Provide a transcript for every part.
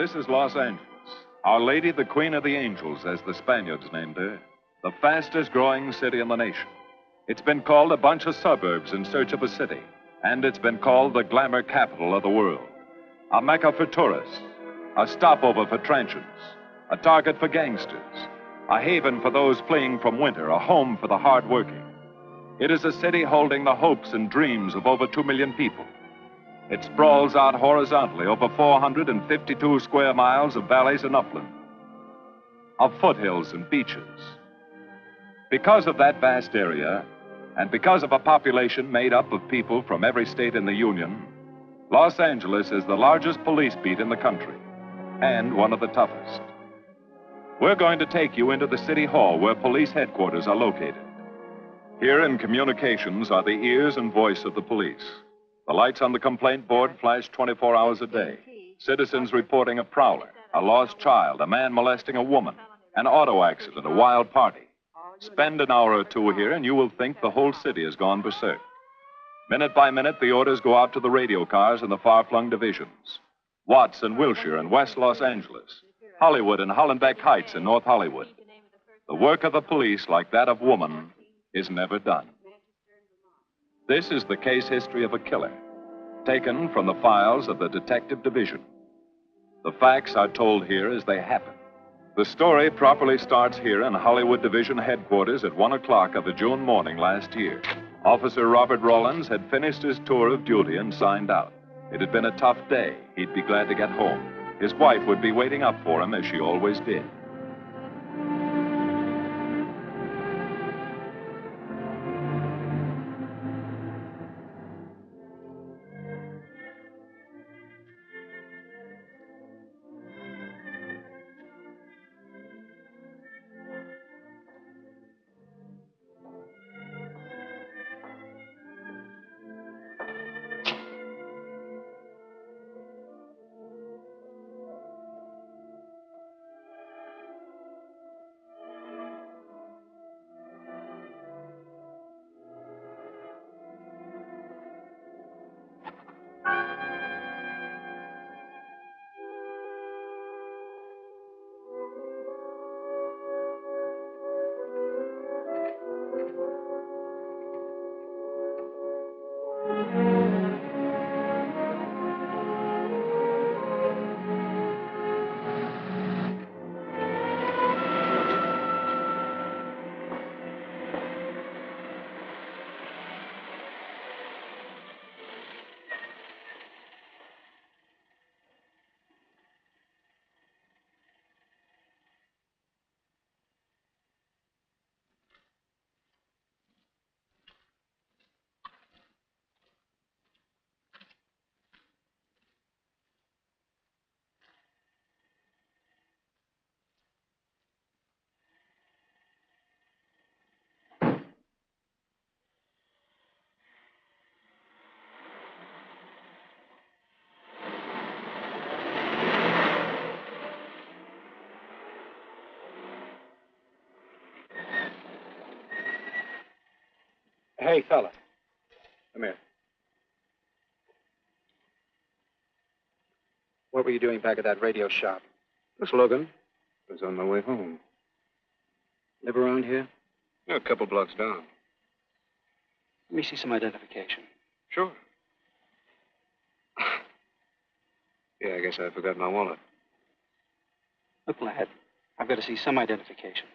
This is Los Angeles. Our Lady, the Queen of the Angels, as the Spaniards named her. The fastest growing city in the nation. It's been called a bunch of suburbs in search of a city. And it's been called the glamour capital of the world. A mecca for tourists. A stopover for transients. A target for gangsters. A haven for those fleeing from winter. A home for the hardworking. It is a city holding the hopes and dreams of over 2 million people. It sprawls out horizontally over 452 square miles of valleys and upland, of foothills and beaches. Because of that vast area, and because of a population made up of people from every state in the Union, Los Angeles is the largest police beat in the country, and one of the toughest. We're going to take you into the city hall where police headquarters are located. Here in communications are the ears and voice of the police. The lights on the complaint board flash 24 hours a day. Citizens reporting a prowler, a lost child, a man molesting a woman, an auto accident, a wild party. Spend an hour or two here and you will think the whole city has gone berserk. Minute by minute, the orders go out to the radio cars in the far-flung divisions. Watts and Wilshire in West Los Angeles. Hollywood and Hollenbeck Heights in North Hollywood. The work of the police, like that of woman, is never done. This is the case history of a killer, taken from the files of the Detective Division. The facts are told here as they happen. The story properly starts here in Hollywood Division headquarters at 1 o'clock of a June morning last year. Officer Robert Rawlins had finished his tour of duty and signed out. It had been a tough day. He'd be glad to get home. His wife would be waiting up for him, as she always did. Hey, fella. Come here. What were you doing back at that radio shop? Just looking. I was on my way home. Live around here? Yeah, a couple blocks down. Let me see some identification. Sure. Yeah, I guess I forgot my wallet. Look, lad, I've got to see some identification.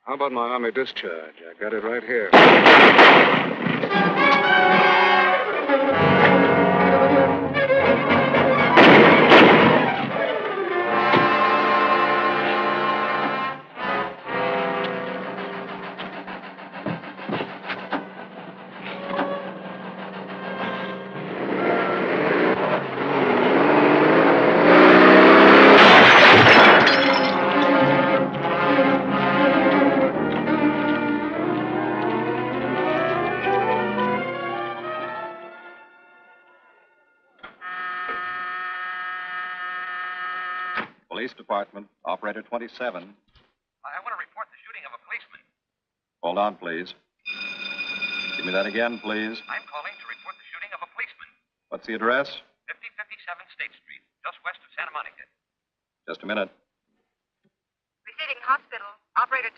How about my Army discharge? I got it right here. Police Department, Operator 27. I want to report the shooting of a policeman. Hold on, please. Give me that again, please. I'm calling to report the shooting of a policeman. What's the address? 5057 State Street, just west of Santa Monica. Just a minute. Receiving hospital. Operator 2.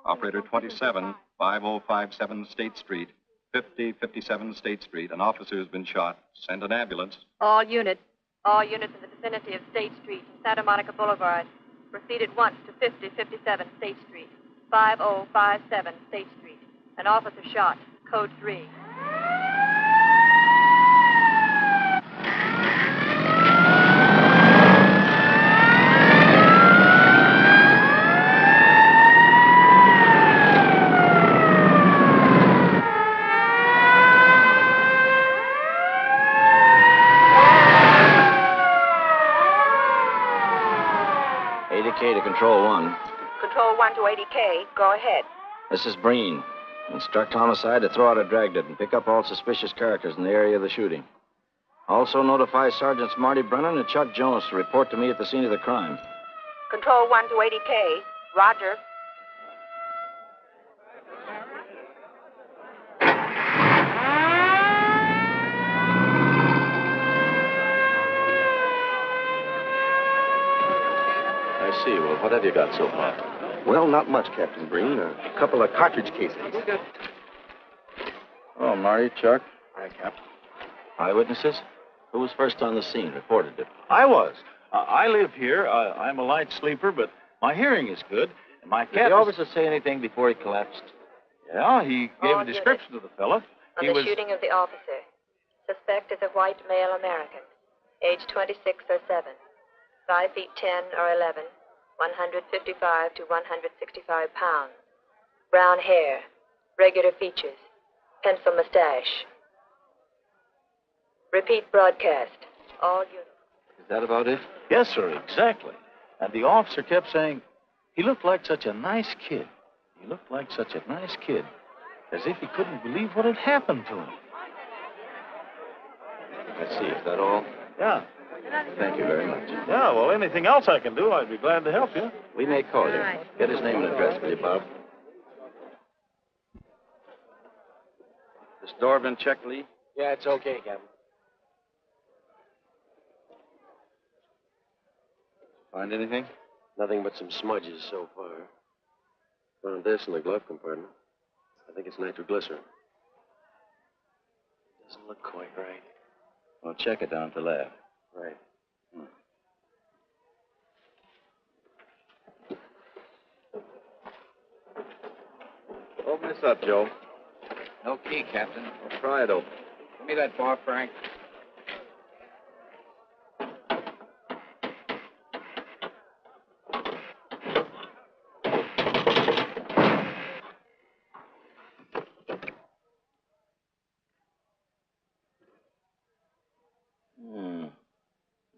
Operator 27, 5057 State Street, 5057 State Street. An officer has been shot. Send an ambulance. All units in the vicinity of State Street and Santa Monica Boulevard. Proceed at once to 5057 State Street, 5057 State Street. An officer shot. Code 3. To Control 1. Control 1 to 80K. Go ahead. This is Breen. Instruct homicide to throw out a dragnet and pick up all suspicious characters in the area of the shooting. Also notify Sergeants Marty Brennan and Chuck Jones to report to me at the scene of the crime. Control 1 to 80K. Roger. I see. Well, what have you got so far? Well, not much, Captain Breen. A couple of cartridge casings. Oh, Marty, Chuck. Hi, Cap. Eyewitnesses? Who was first on the scene, reported it? I was. I live here. I'm a light sleeper, but my hearing is good. And my cat. Did the officer say anything before he collapsed? Yeah, he gave a description of the fella. On the shooting of the officer. Suspect is a white male American. Age 26 or 7. 5 feet 10 or 11. 155 to 165 pounds. Brown hair. Regular features. Pencil mustache. Repeat broadcast. All units. Is that about it? Yes, sir, exactly. And the officer kept saying, he looked like such a nice kid. He looked like such a nice kid. As if he couldn't believe what had happened to him. I see. Is that all? Yeah. Thank you very much. Yeah, well, anything else I can do, I'd be glad to help you. We may call you. Get his name and address, will you, Bob? This door been checked, Lee? Yeah, it's okay, Captain. Find anything? Nothing but some smudges so far. Found this in the glove compartment. I think it's nitroglycerin. Doesn't look quite right. Well, check it down at the lab. Right. Open this up, Joe. No key, Captain. Well, try it open. Give me that bar, Frank.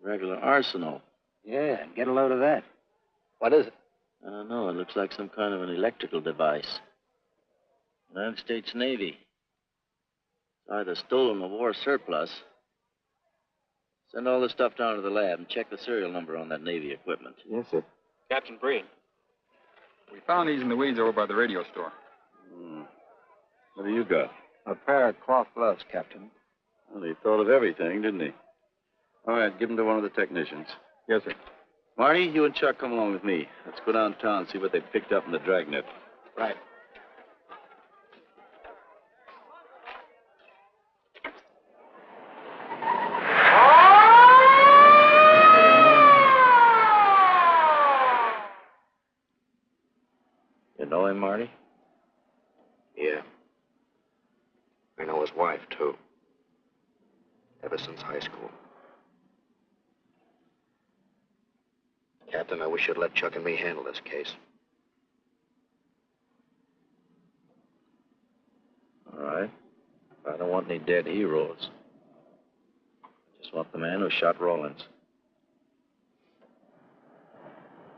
Regular arsenal. Yeah, get a load of that. What is it? I don't know. It looks like some kind of an electrical device. United States Navy. It's either stolen or war surplus. Send all this stuff down to the lab and check the serial number on that Navy equipment. Yes, sir. Captain Breen. We found these in the weeds over by the radio store. What do you got? A pair of cloth gloves, Captain. Well, he thought of everything, didn't he? All right, give them to one of the technicians. Yes, sir. Marty, you and Chuck come along with me. Let's go downtown and see what they picked up in the dragnet. Right. You know him, Marty? Yeah. I know his wife, too. Ever since high school. Captain, I wish you'd let Chuck and me handle this case. All right. I don't want any dead heroes. I just want the man who shot Rawlins.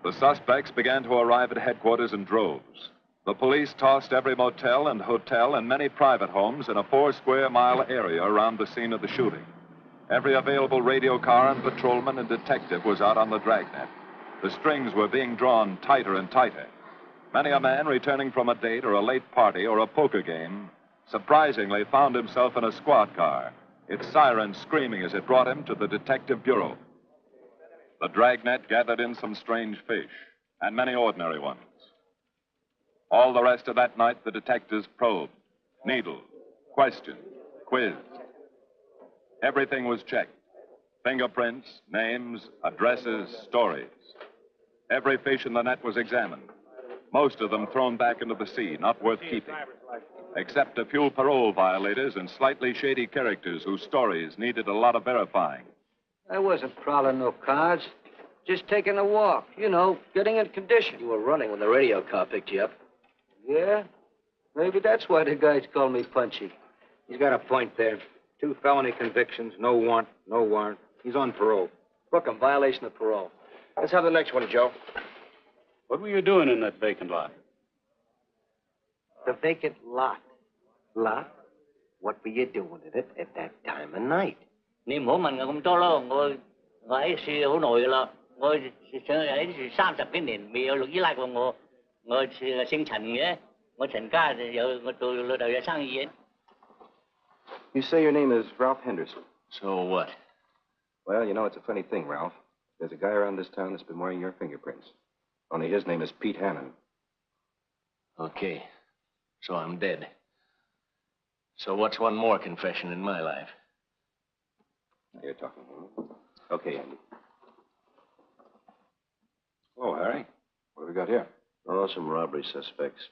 The suspects began to arrive at headquarters in droves. The police tossed every motel and hotel and many private homes in a 4-square-mile area around the scene of the shooting. Every available radio car and patrolman and detective was out on the dragnet. The strings were being drawn tighter and tighter. Many a man returning from a date or a late party or a poker game surprisingly found himself in a squad car, its siren screaming as it brought him to the detective bureau. The dragnet gathered in some strange fish, and many ordinary ones. All the rest of that night, the detectives probed, needled, questioned, quizzed. Everything was checked. Fingerprints, names, addresses, stories. Every fish in the net was examined. Most of them thrown back into the sea, not worth keeping. Except a few parole violators and slightly shady characters whose stories needed a lot of verifying. I wasn't prowling no cars. Just taking a walk, you know, getting in condition. You were running when the radio car picked you up. Yeah? Maybe that's why the guys call me Punchy. He's got a point there. 2 felony convictions, no warrant, no warrant. He's on parole. Book him, violation of parole. Let's have the next one, Joe. What were you doing in that vacant lot? The vacant lot. Lot? What were you doing in it at that time of night? 你唔好問我咁多咯，我喺樹好耐噶啦，我上喺樹30幾年，未有律醫拉過我。我姓陳嘅，我陳家我做老豆有生意嘅。You say your name is Ralph Henderson. So what? Well, you know, it's a funny thing, Ralph. There's a guy around this town that's been wearing your fingerprints. Only his name is Pete Hannon. Okay. So I'm dead. So what's one more confession in my life? Now you're talking. Okay, Andy. Oh, Harry. What have we got here? Oh, some robbery suspects.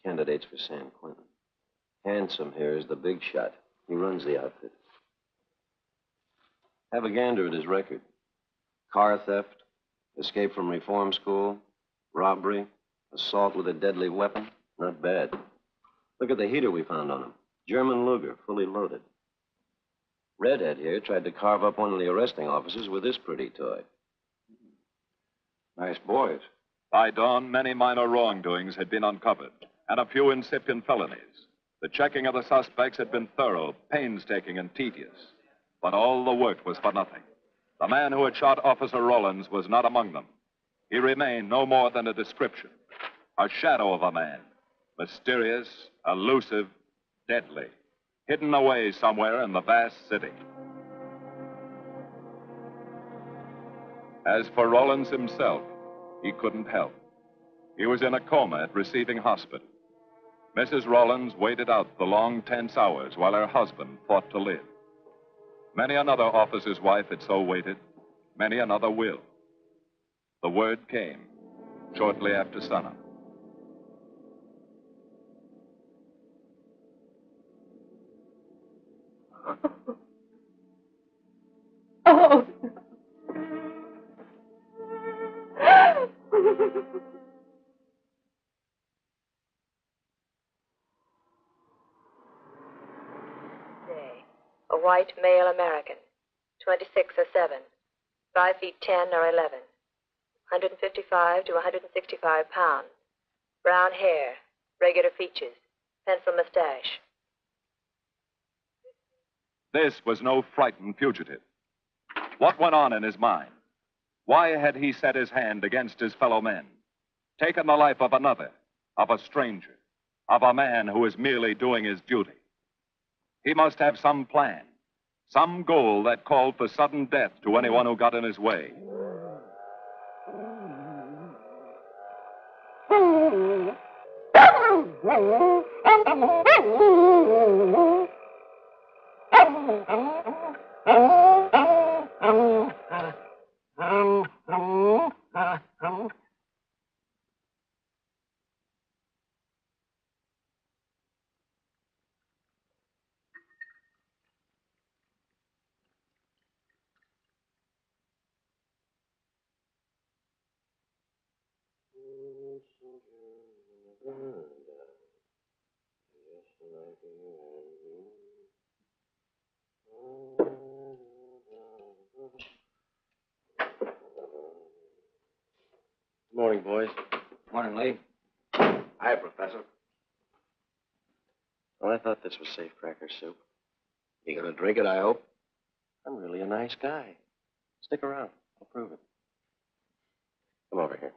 Candidates for San Quentin. Handsome here is the big shot. He runs the outfit. Have a gander at his record. Car theft, escape from reform school, robbery, assault with a deadly weapon. Not bad. Look at the heater we found on him. German Luger, fully loaded. Redhead here tried to carve up one of the arresting officers with this pretty toy. Nice boys. By dawn, many minor wrongdoings had been uncovered, and a few incipient felonies. The checking of the suspects had been thorough, painstaking, and tedious. But all the work was for nothing. The man who had shot Officer Rollins was not among them. He remained no more than a description, a shadow of a man, mysterious, elusive, deadly, hidden away somewhere in the vast city. As for Rollins himself, he couldn't help. He was in a coma at receiving hospital. Mrs. Rollins waited out the long, tense hours while her husband fought to live. Many another officer's wife had so waited. Many another will. The word came shortly after sunup. Oh. A white male American, 26 or 7, 5 feet 10 or 11, 155 to 165 pounds, brown hair, regular features, pencil mustache. This was no frightened fugitive. What went on in his mind? Why had he set his hand against his fellow men, taken the life of another, of a stranger, of a man who was merely doing his duty? He must have some plan, some goal that called for sudden death to anyone who got in his way. Morning, boys. Morning, Lee. Hi, Professor. Well, I thought this was safe cracker soup. You gonna drink it, I hope? I'm really a nice guy. Stick around. I'll prove it. Come over here.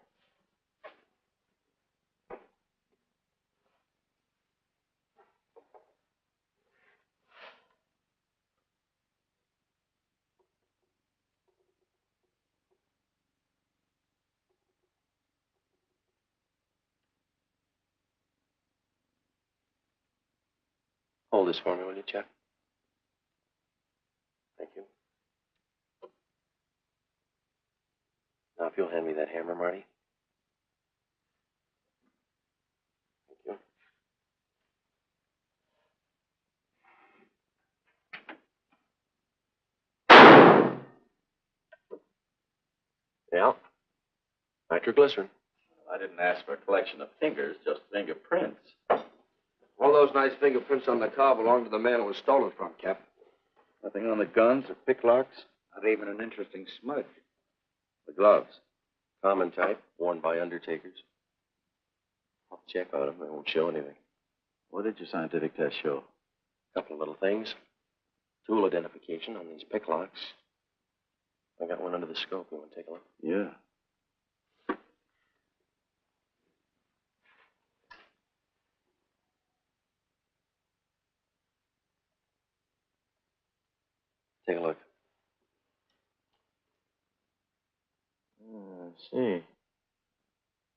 Hold this for me, will you, Chuck? Thank you. Now, if you'll hand me that hammer, Marty. Thank you. Yeah. Nitroglycerin. I didn't ask for a collection of fingers, just fingerprints. All those nice fingerprints on the car belong to the man it was stolen from, Cap. Nothing on the guns or picklocks? Not even an interesting smudge. The gloves? Common type, worn by undertakers. I'll check on them. They won't show anything. What did your scientific test show? A couple of little things. Tool identification on these picklocks. I got one under the scope. You want to take a look? Yeah. Take a look. I see.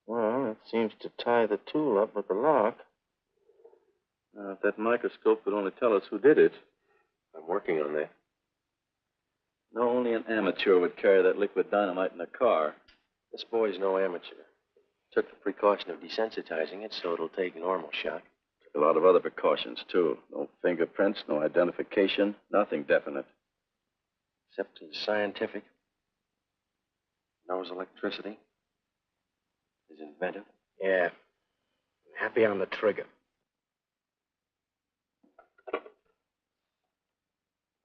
Well, it seems to tie the tool up with the lock. Now, if that microscope could only tell us who did it. I'm working on that. No, only an amateur would carry that liquid dynamite in a car. This boy's no amateur. Took the precaution of desensitizing it so it'll take normal shock. Took a lot of other precautions, too. No fingerprints, no identification, nothing definite. Except he's scientific. Knows electricity. Is inventive. Yeah. Happy on the trigger.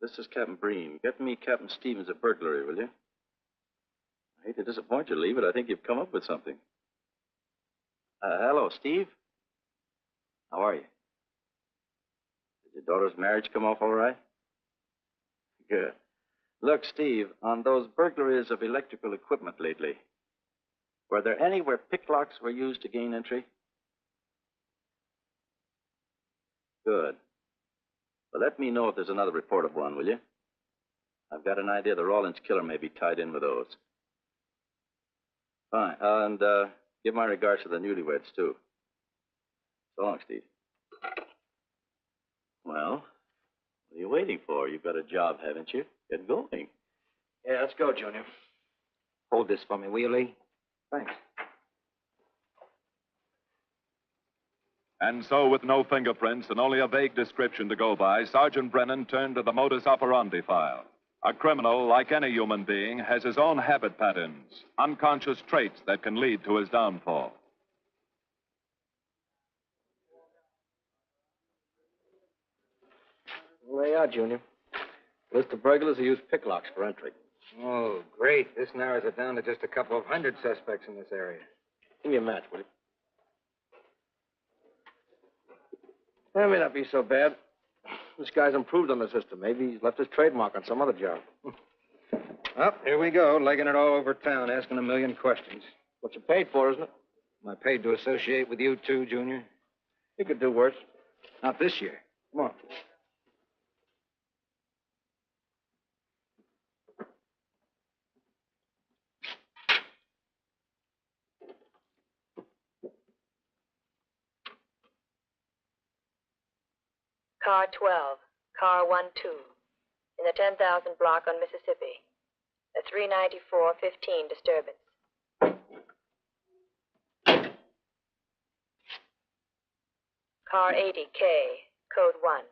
This is Captain Breen. Get me Captain Stevens a burglary, will you? I hate to disappoint you, Lee, but I think you've come up with something. Hello, Steve. How are you? Did your daughter's marriage come off all right? Good. Look, Steve, on those burglaries of electrical equipment lately, were there any where picklocks were used to gain entry? Good. Well, let me know if there's another report of one, will you? I've got an idea the Rawlins killer may be tied in with those. Fine. And give my regards to the newlyweds, too. So long, Steve. Well, what are you waiting for? You've got a job, haven't you? Get going. Yeah, let's go, Junior. Hold this for me, will you, Lee? Thanks. And so, with no fingerprints and only a vague description to go by, Sergeant Brennan turned to the modus operandi file. A criminal, like any human being, has his own habit patterns, unconscious traits that can lead to his downfall. Well, there you are, Junior. List of burglars who use picklocks for entry. Oh, great. This narrows it down to just a couple of hundred suspects in this area. Give me a match, will you? That may not be so bad. This guy's improved on the system. Maybe he's left his trademark on some other job. Well, here we go, legging it all over town, asking a million questions. What you paid for, isn't it? Am I paid to associate with you, too, Junior? You could do worse. Not this year. Come on. Car 12, car 12, in the 10,000 block on Mississippi. A 394-15 disturbance. Car 80K, code 1.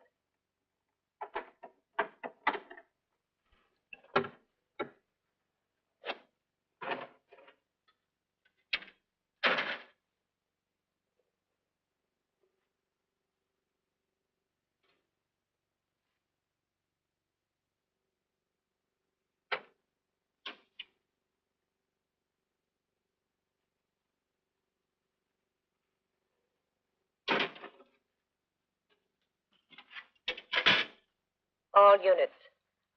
All units.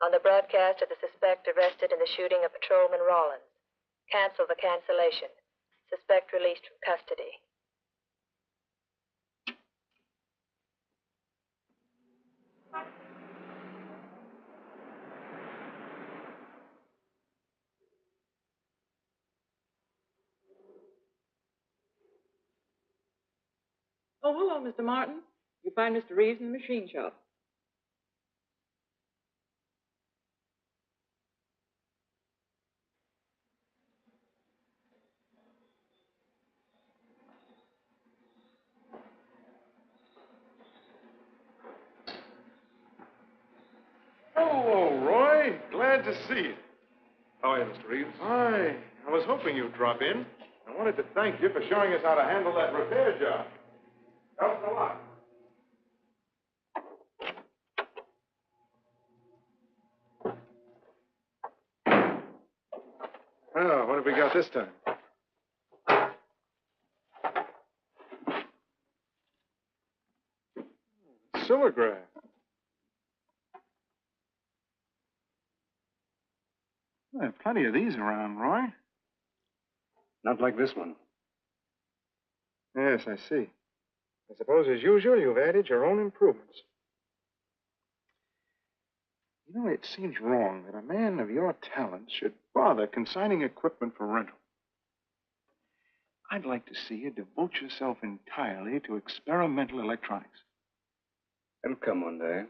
On the broadcast of the suspect arrested in the shooting of Patrolman Rawlins. Cancel the cancellation. Suspect released from custody. Oh, hello, Mr. Martin. You find Mr. Reeves in the machine shop. Oh, Roy. Glad to see you. How are you, Mr. Reeves? Hi. I was hoping you'd drop in. I wanted to thank you for showing us how to handle that repair job. Helped a lot. Oh, what have we got this time? Silograph. Well, there are plenty of these around, Roy. Not like this one. Yes, I see. I suppose, as usual, you've added your own improvements. You know, it seems wrong that a man of your talents should bother consigning equipment for rental. I'd like to see you devote yourself entirely to experimental electronics. It'll come one day.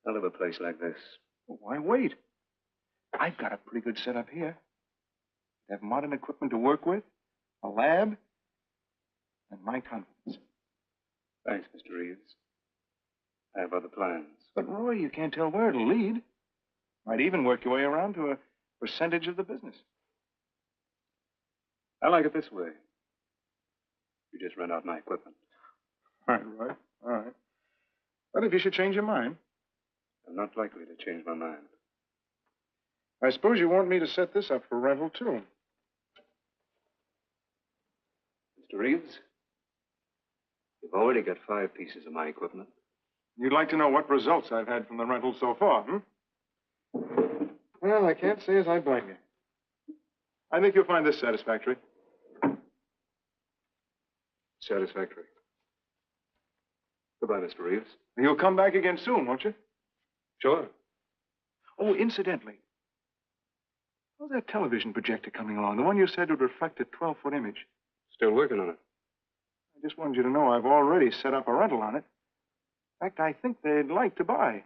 I'll have a place like this. Well, why wait? I've got a pretty good setup here. I have modern equipment to work with, a lab, and my confidence. Thanks, Mr. Reeves. I have other plans. But, Roy, you can't tell where it'll lead. Might even work your way around to a percentage of the business. I like it this way. You just rent out my equipment. All right. All right. But if you should change your mind. I'm not likely to change my mind. I suppose you want me to set this up for rental, too. Mr. Reeves, you've already got 5 pieces of my equipment. You'd like to know what results I've had from the rental so far, Well, I can't say as I blame you. I think you'll find this satisfactory. Satisfactory. Goodbye, Mr. Reeves. You'll come back again soon, won't you? Sure. Oh, incidentally, how's that television projector coming along? The one you said would reflect a 12-foot image. Still working on it. I just wanted you to know I've already set up a rental on it. In fact, I think they'd like to buy.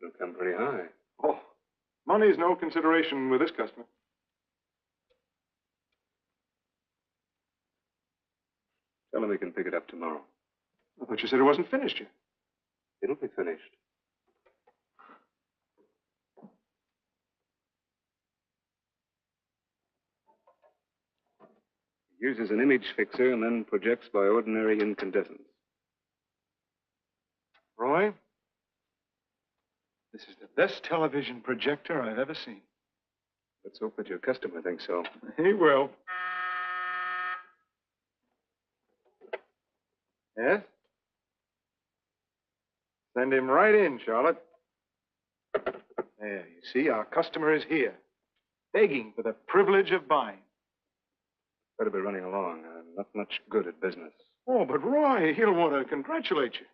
It'll come pretty high. Oh, money's no consideration with this customer. Tell him we can pick it up tomorrow. I thought you said it wasn't finished yet. It'll be finished. It uses an image fixer and then projects by ordinary incandescence. Roy, this is the best television projector I've ever seen. Let's hope that your customer thinks so. He will. Yes? Send him right in, Charlotte. There, you see, our customer is here, begging for the privilege of buying. Better be running along. I'm not much good at business. Oh, but Roy, he'll want to congratulate you.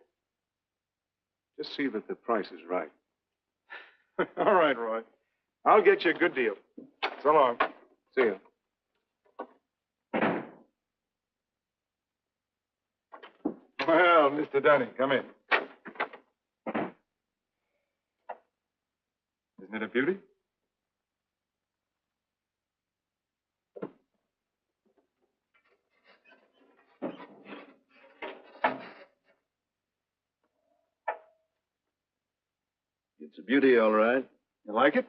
Just see that the price is right. All right, Roy. I'll get you a good deal. So long. See you. Well, Mr. Dunning, come in. Isn't it a beauty? It's a beauty, all right. You like it?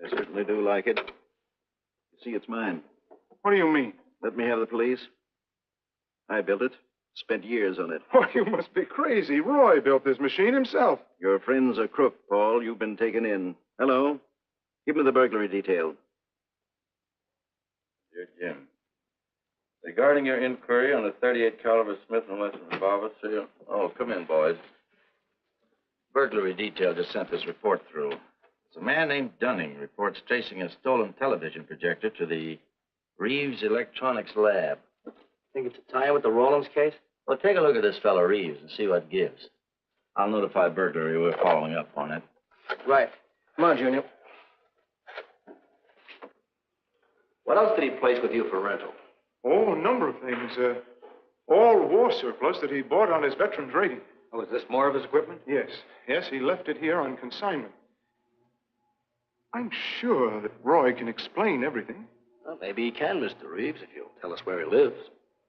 I certainly do like it. You see, it's mine. What do you mean? Let me have the police. I built it. Spent years on it. Oh, you must be crazy. Roy built this machine himself. Your friend's a crook, Paul. You've been taken in. Hello? Give me the burglary detail. Dear Jim, regarding your inquiry on the .38 caliber Smith & Wesson revolver, sir. Oh, come in, boys. Burglary detail just sent this report through. It's a man named Dunning reports tracing a stolen television projector to the Reeves Electronics Lab. Think it's a tie with the Rawlins case? Well, take a look at this fellow Reeves and see what gives. I'll notify burglary. We're following up on it. Right. Come on, Junior. What else did he place with you for rental? Oh, a number of things. All of war surplus that he bought on his veterans rating. Oh, is this more of his equipment? Yes. Yes, he left it here on consignment. I'm sure that Roy can explain everything. Well, maybe he can, Mr. Reeves, if you'll tell us where he lives.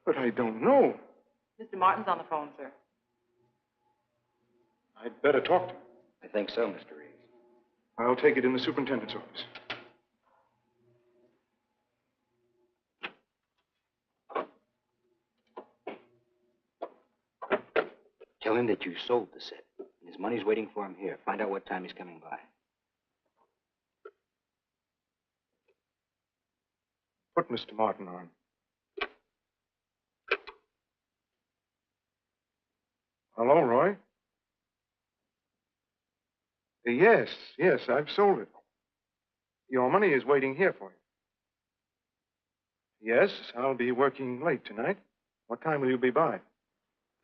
But I don't know. Mr. Martin's on the phone, sir. I'd better talk to him. I think so, Mr. Reeves. I'll take it in the superintendent's office. Tell him that you sold the set. And his money's waiting for him here. Find out what time he's coming by. Put Mr. Martin on. Hello, Roy? Yes, I've sold it. Your money is waiting here for you. Yes, I'll be working late tonight. What time will you be by?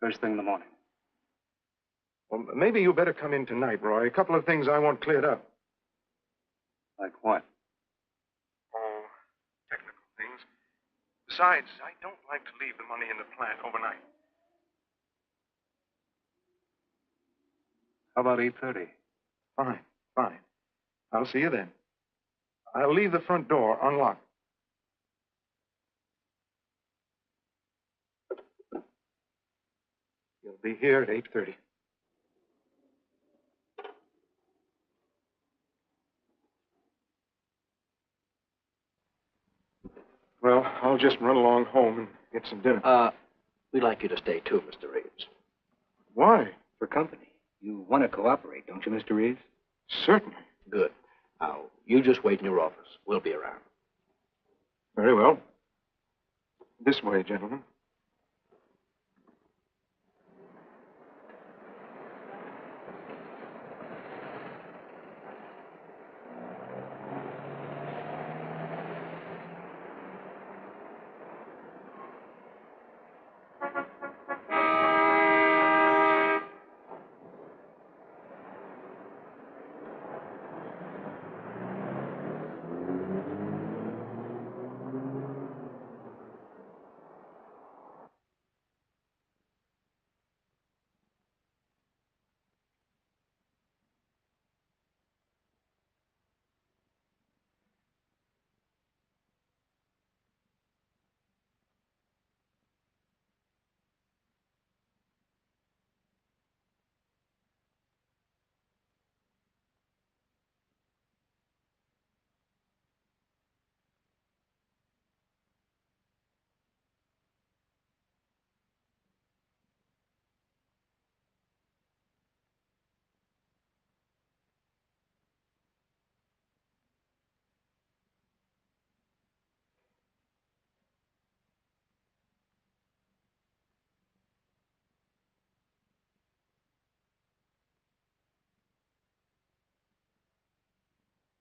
First thing in the morning. Well, maybe you better come in tonight, Roy. A couple of things I want cleared up. Like what? Oh, technical things. Besides, I don't like to leave the money in the plant overnight. How about 8:30? Fine. I'll see you then. I'll leave the front door unlocked. You'll be here at 8:30. Well, I'll just run along home and get some dinner. We'd like you to stay too, Mr. Reeves. Why? For company. You want to cooperate, don't you, Mr. Reeves? Certainly. Good. Now, you just wait in your office. We'll be around. Very well. This way, gentlemen.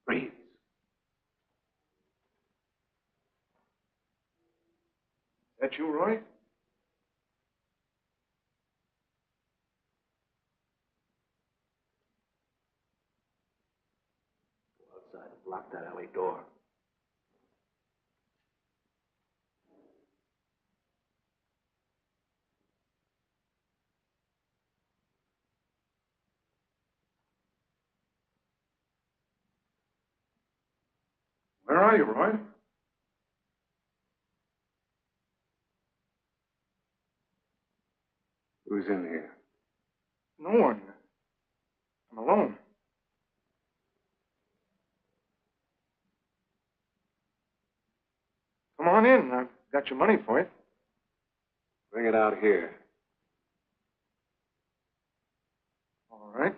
Reeves. That you, Roy? Go outside and block that alley door. Where are you, Roy? Who's in here? No one. I'm alone. Come on in. I've got your money for you. Bring it out here. All right.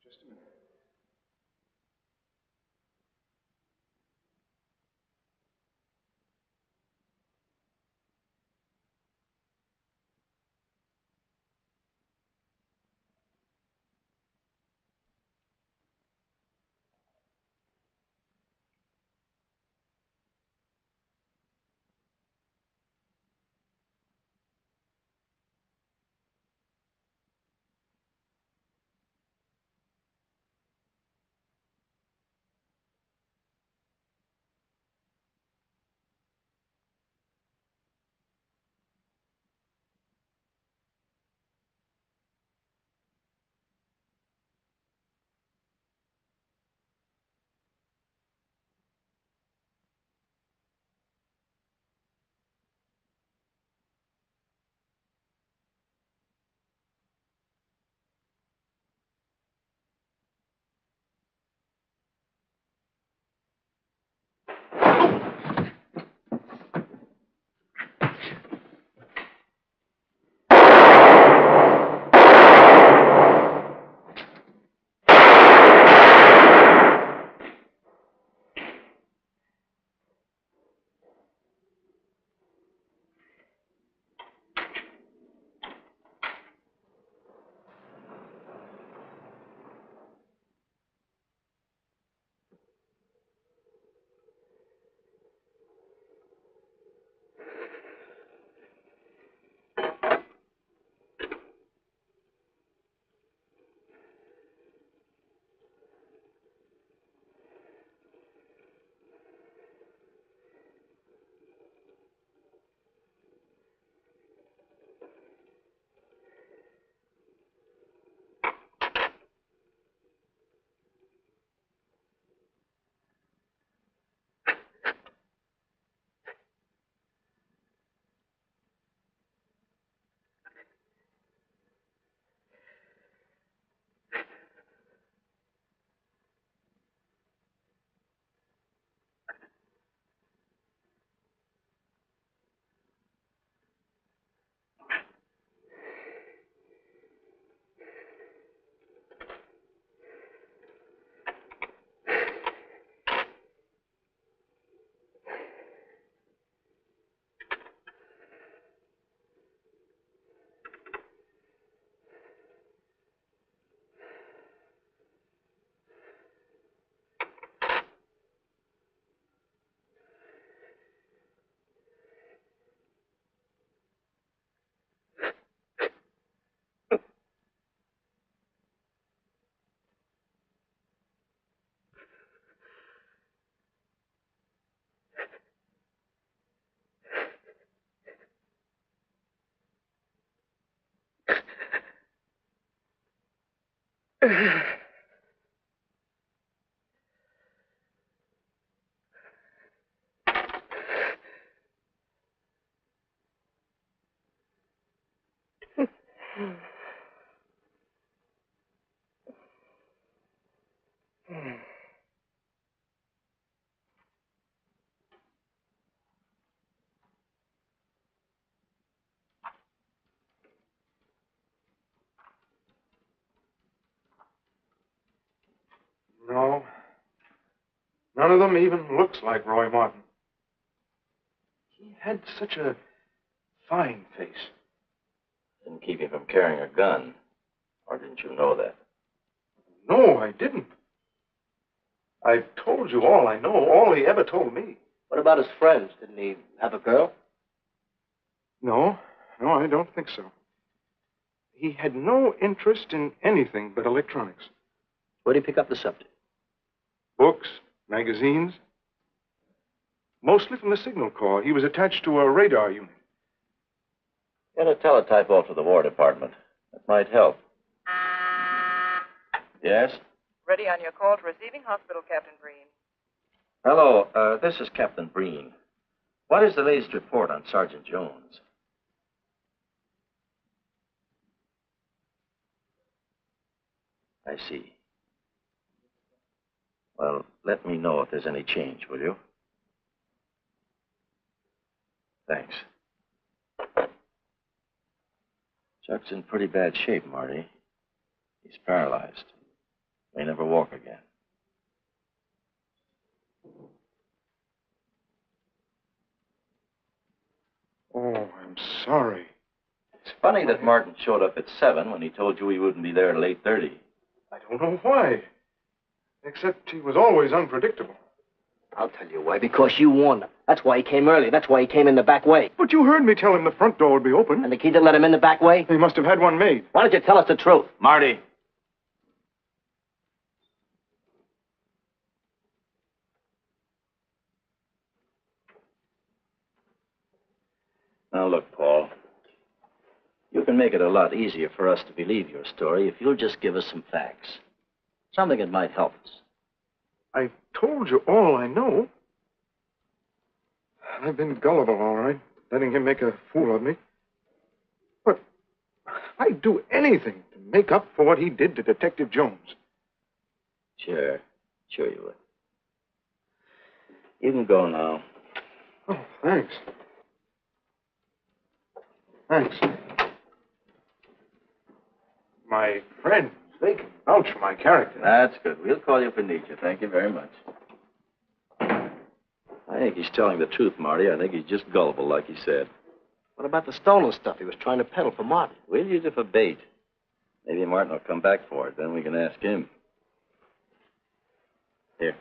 Just a minute. No. None of them even looks like Roy Martin. He had such a fine face. Didn't keep you from carrying a gun. Or didn't you know that? No, I didn't. I told you all I know, all he ever told me. What about his friends? Didn't he have a girl? No, I don't think so. He had no interest in anything but electronics. Where'd he pick up the subject? Books, magazines. Mostly from the Signal Corps. He was attached to a radar unit. Get a teletype off to the War Department. That might help. Yes? Ready on your call to receiving hospital, Captain Breen. Hello, this is Captain Breen. What is the latest report on Sergeant Jones? I see. Well, let me know if there's any change, will you? Thanks. Chuck's in pretty bad shape, Marty. He's paralyzed. May never walk again. Oh, I'm sorry. It's funny that Martin showed up at 7 when he told you he wouldn't be there till 8:30. I don't know why. Except he was always unpredictable. I'll tell you why. Because you warned him. That's why he came early. That's why he came in the back way. But you heard me tell him the front door would be open. And the key that let him in the back way? He must have had one made. Why don't you tell us the truth? Marty. Now, look, Paul. You can make it a lot easier for us to believe your story if you'll just give us some facts. Something that might help us. I told you all I know. I've been gullible, all right, letting him make a fool of me. But I'd do anything to make up for what he did to Detective Jones. Sure you would. You can go now. Oh, thanks. Thanks. My friends, they can vouch for my character. That's good. We'll call you if we need you. Thank you very much. I think he's telling the truth, Marty. I think he's just gullible, like he said. What about the stolen stuff he was trying to peddle for Martin? We'll use it for bait. Maybe Martin will come back for it. Then we can ask him. Here.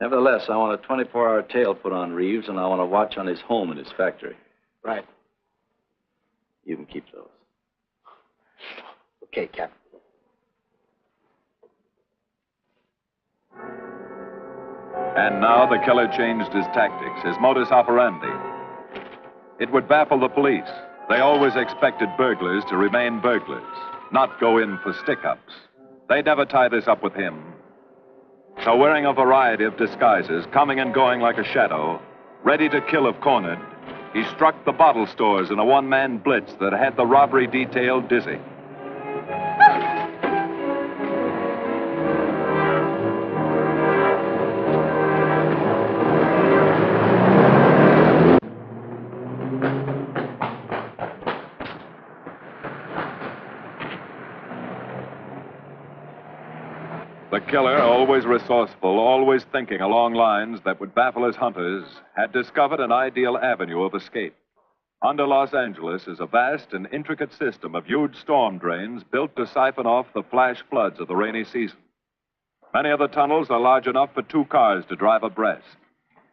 Nevertheless, I want a 24-hour tail put on Reeves, and I want a watch on his home and his factory. Right. You can keep those. Okay, Captain. And now the killer changed his tactics, his modus operandi. It would baffle the police. They always expected burglars to remain burglars, not go in for stick-ups. They'd never tie this up with him. So wearing a variety of disguises, coming and going like a shadow, ready to kill if cornered, he struck the bottle stores in a one-man blitz that had the robbery detail dizzy. The killer, always resourceful, always thinking along lines that would baffle his hunters, had discovered an ideal avenue of escape. Under Los Angeles is a vast and intricate system of huge storm drains built to siphon off the flash floods of the rainy season. Many of the tunnels are large enough for 2 cars to drive abreast.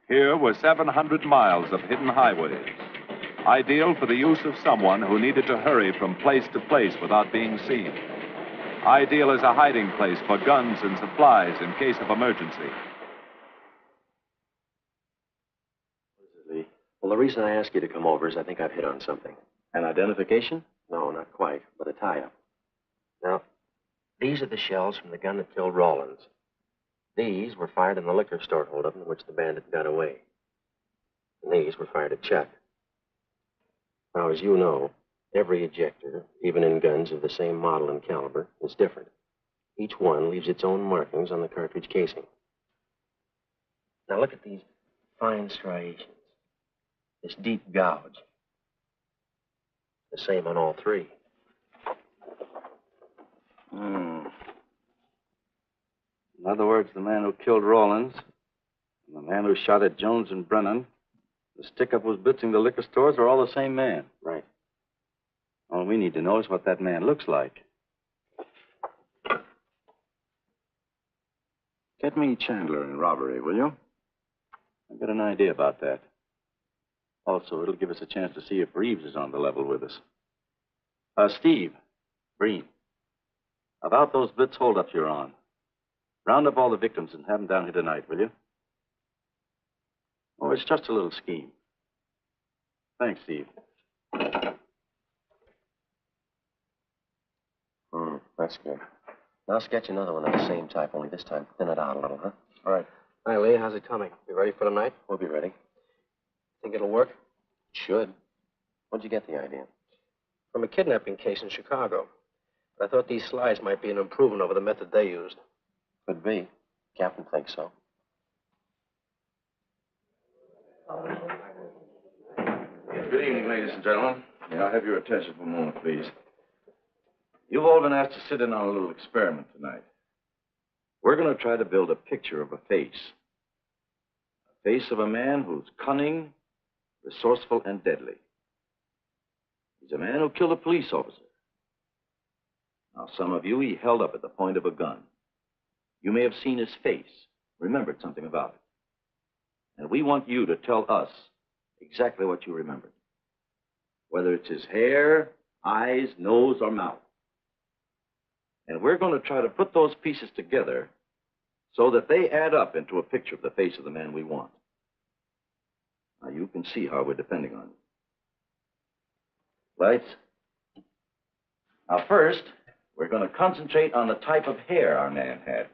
Here were 700 miles of hidden highways, ideal for the use of someone who needed to hurry from place to place without being seen. Ideal as a hiding place for guns and supplies in case of emergency. Well, the reason I asked you to come over is I think I've hit on something. An identification? No, not quite, but a tie-up. Now, These are the shells from the gun that killed Rawlins. These were fired in the liquor store holdup in which the bandit got away. And these were fired at Chuck. Now, as you know, every ejector, even in guns of the same model and caliber, is different. Each one leaves its own markings on the cartridge casing. Now, look at these fine striations. This deep gouge. The same on all three. In other words, the man who killed Rawlins and the man who shot at Jones and Brennan, the stick-up who's blitzing the liquor stores, are all the same man. Right. All we need to know is what that man looks like. Get me Chandler in robbery, will you? I've got an idea about that. Also, it'll give us a chance to see if Reeves is on the level with us. Steve, Breen, about those blitz holdups you're on. Round up all the victims and have them down here tonight, will you? Oh, it's just a little scheme. Thanks, Steve. That's good. Now sketch another one of the same type, only this time thin it out a little, huh? All right. Hi, Lee. How's it coming? You ready for tonight? We'll be ready. Think it'll work? It should. Where'd you get the idea? From a kidnapping case in Chicago. But I thought these slides might be an improvement over the method they used. Could be. Captain thinks so. Good evening, ladies and gentlemen. May I have your attention for a moment, please? You've all been asked to sit in on a little experiment tonight. We're going to try to build a picture of a face. A face of a man who's cunning, resourceful, and deadly. He's a man who killed a police officer. Now, some of you he held up at the point of a gun. You may have seen his face, remembered something about it. And we want you to tell us exactly what you remembered. Whether it's his hair, eyes, nose, or mouth. And we're going to try to put those pieces together so that they add up into a picture of the face of the man we want. Now, you can see how we're depending on you. Lights? Now, first, we're going to concentrate on the type of hair our man had.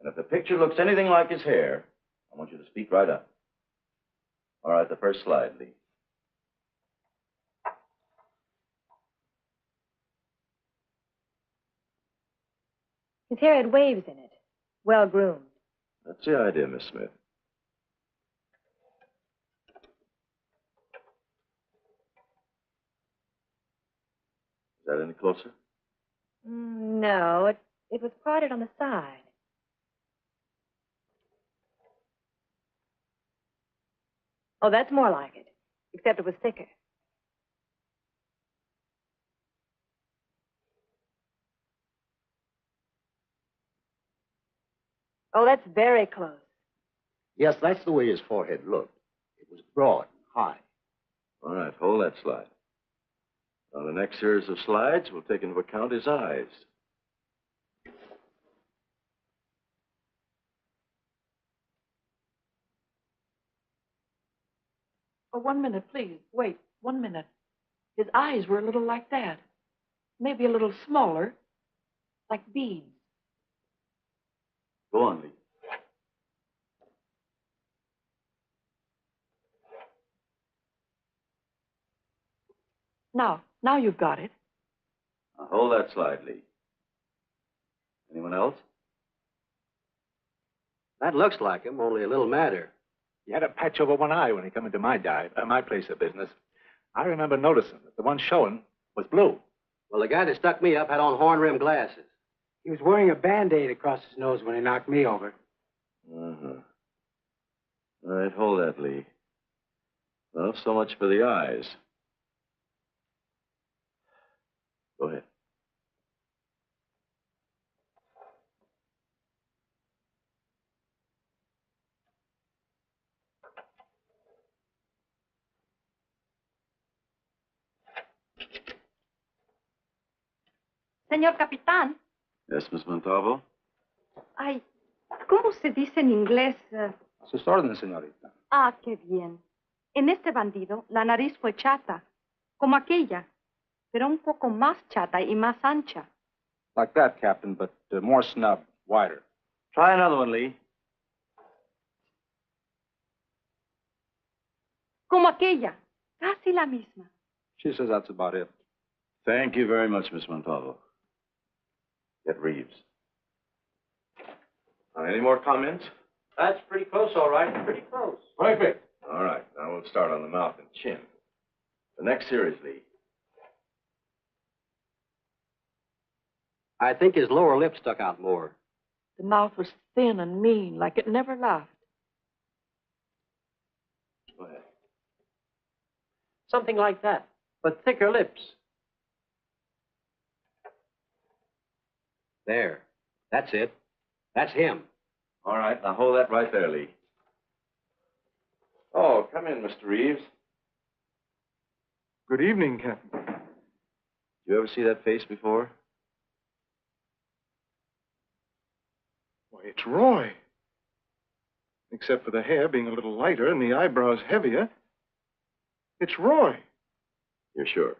And if the picture looks anything like his hair, I want you to speak right up. All right, the first slide, Lee. His hair had waves in it. Well groomed. That's the idea, Miss Smith. Is that any closer? No, it was parted on the side. Oh, that's more like it, except it was thicker. Oh, that's very close. Yes, that's the way his forehead looked. It was broad and high. All right, hold that slide. Now, the next series of slides will take into account his eyes. Oh, 1 minute, please. Wait, 1 minute. His eyes were a little like that. Maybe a little smaller, like beads. Go on, Lee. Now you've got it. Now, hold that slide, Lee. Anyone else? That looks like him, only a little madder. He had a patch over one eye when he come into my place of business. I remember noticing that the one showing was blue. Well, the guy that stuck me up had on horn-rimmed glasses. He was wearing a Band-Aid across his nose when he knocked me over. Uh-huh. All right, hold that, Lee. Well, so much for the eyes. Go ahead. Señor Capitán. Yes, Miss Montalvo? Ay, ¿cómo se dice en inglés? A sus órdenes, señorita. Ah, qué bien. En este bandido, la nariz fue chata, como aquella, pero un poco más chata y más ancha. Like that, Captain, but more snub, wider. Try another one, Lee. Como aquella. Casi la misma. She says that's about it. Thank you very much, Miss Montalvo. Get Reeves. Any more comments? That's pretty close, all right. Pretty close. Perfect. All right, now we'll start on the mouth and chin. The next series, Lee. I think his lower lip stuck out more. The mouth was thin and mean, like it never laughed. Go ahead. Something like that, but thicker lips. There. That's it. That's him. All right, now hold that right there, Lee. Oh, come in, Mr. Reeves. Good evening, Captain. Did you ever see that face before? Why, it's Roy. Except for the hair being a little lighter and the eyebrows heavier. It's Roy. You're sure?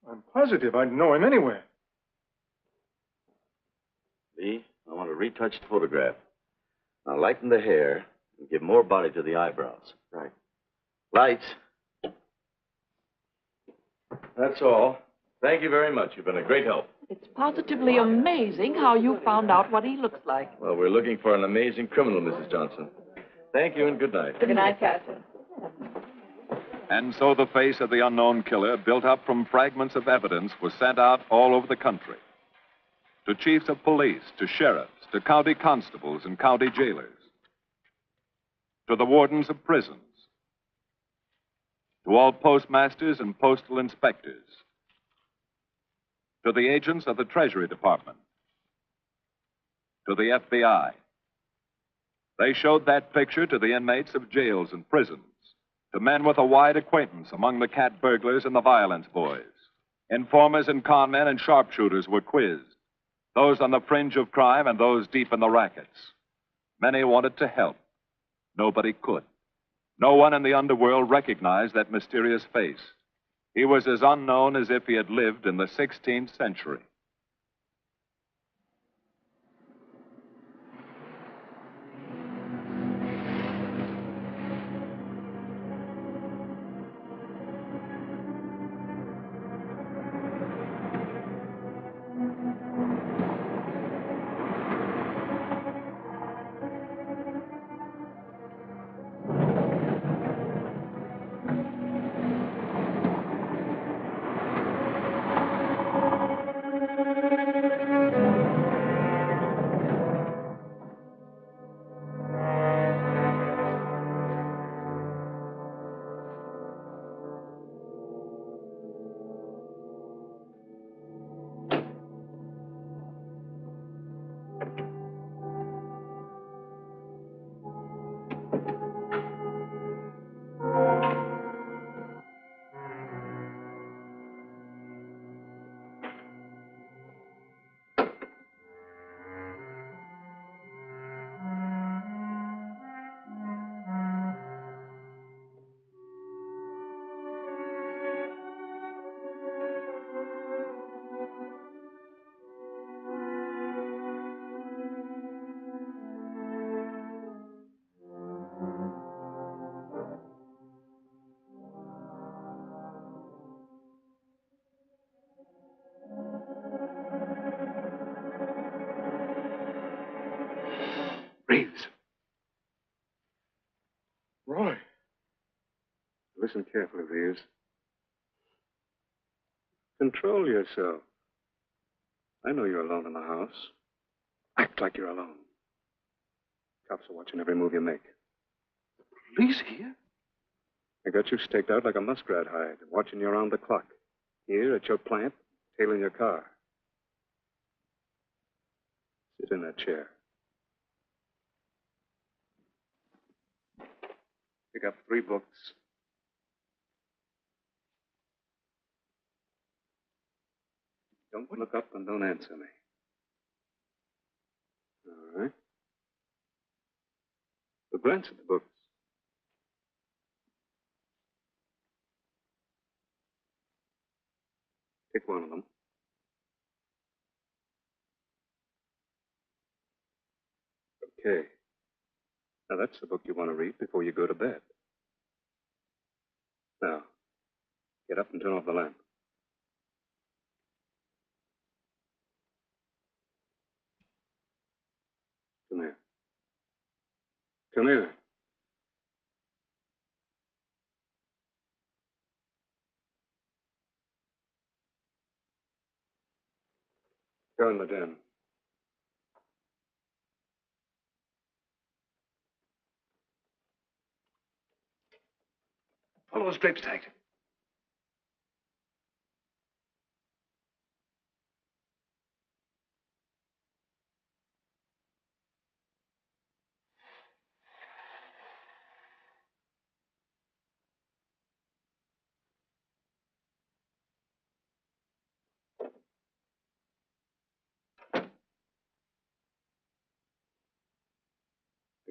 I'm positive I'd know him anywhere. Lee, I want a retouched photograph. Now lighten the hair and give more body to the eyebrows. Right. Lights. That's all. Thank you very much. You've been a great help. It's positively amazing how you found out what he looks like. Well, we're looking for an amazing criminal, Mrs. Johnson. Thank you and good night. Good night, Captain. And so the face of the unknown killer, built up from fragments of evidence, was sent out all over the country. To chiefs of police, to sheriffs, to county constables and county jailers, to the wardens of prisons, to all postmasters and postal inspectors, to the agents of the Treasury Department, to the FBI. They showed that picture to the inmates of jails and prisons, to men with a wide acquaintance among the cat burglars and the violence boys. Informers and con men and sharpshooters were quizzed, those on the fringe of crime and those deep in the rackets. Many wanted to help. Nobody could. No one in the underworld recognized that mysterious face. He was as unknown as if he had lived in the 16th century. Reeves. Roy. Listen carefully, Reeves. Control yourself. I know you're alone in the house. Act like you're alone. Cops are watching every move you make. Police here? I got you staked out like a muskrat hide, watching you around the clock. Here at your plant, tailing your car. Sit in that chair. Pick up 3 books. Don't look up and don't answer me. All right. But glance at the books. Pick one of them. Okay. Now, that's the book you want to read before you go to bed. Now, get up and turn off the lamp. Come here. Come here. Go in the den. Pull those drapes tight.